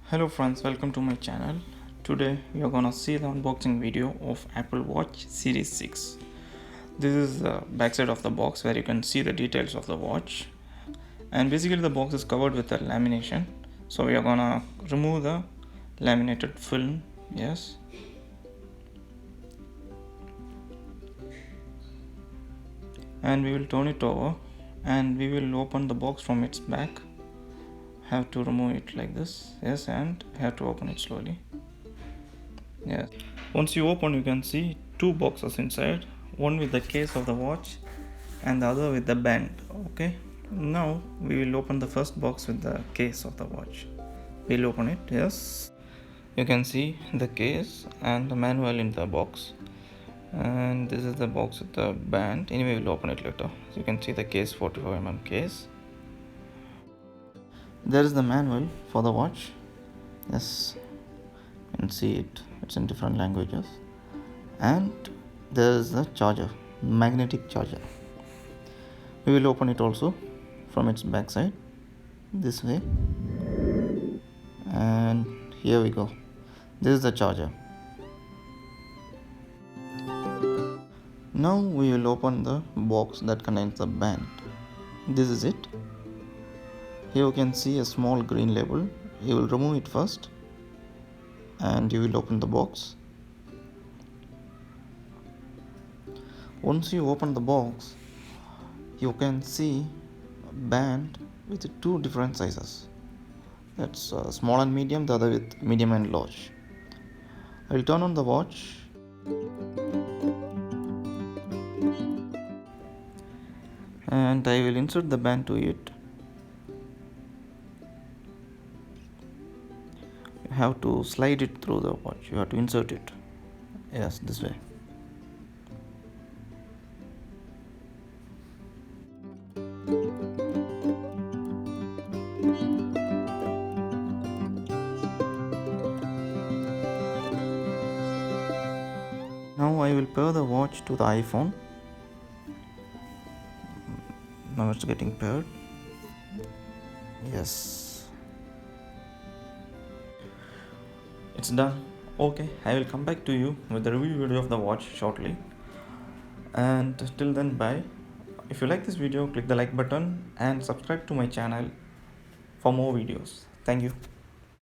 Hello friends, welcome to my channel. Today we are gonna see the unboxing video of Apple Watch Series 6. This is the backside of the box where you can see the details of the watch. And basically the box is covered with a lamination. So we are gonna remove the laminated film. Yes. And we will turn it over and we will open the box from its back. Have to remove it like this. Yes, and have to open it slowly. Yes. Once you open, you can see two boxes inside, one with the case of the watch and the other with the band. Okay, now we will open the first box with the case of the watch. We'll open it. Yes, you can see the case and the manual in the box, and this is the box with the band. Anyway, we'll open it later. So you can see the case, 45mm case. There is the manual for the watch. Yes, you can see it. It's in different languages. And there is the charger, magnetic charger. We will open it also from its backside this way, and here we go. This is the charger. Now we will open the box that contains the band. This is it. Here you can see a small green label. You will remove it first and you will open the box. Once you open the box, you can see a band with two different sizes. That's small and medium, the other with medium and large. I will turn on the watch. And I will insert the band to it. You have to slide it through the watch. You have to insert it. Yes, this way. Now I will pair the watch to the iPhone. Now it's getting paired. Yes, it's done. Okay, I will come back to you with the review video of the watch shortly. And till then, bye. If you like this video, click the like button and subscribe to my channel for more videos. Thank you.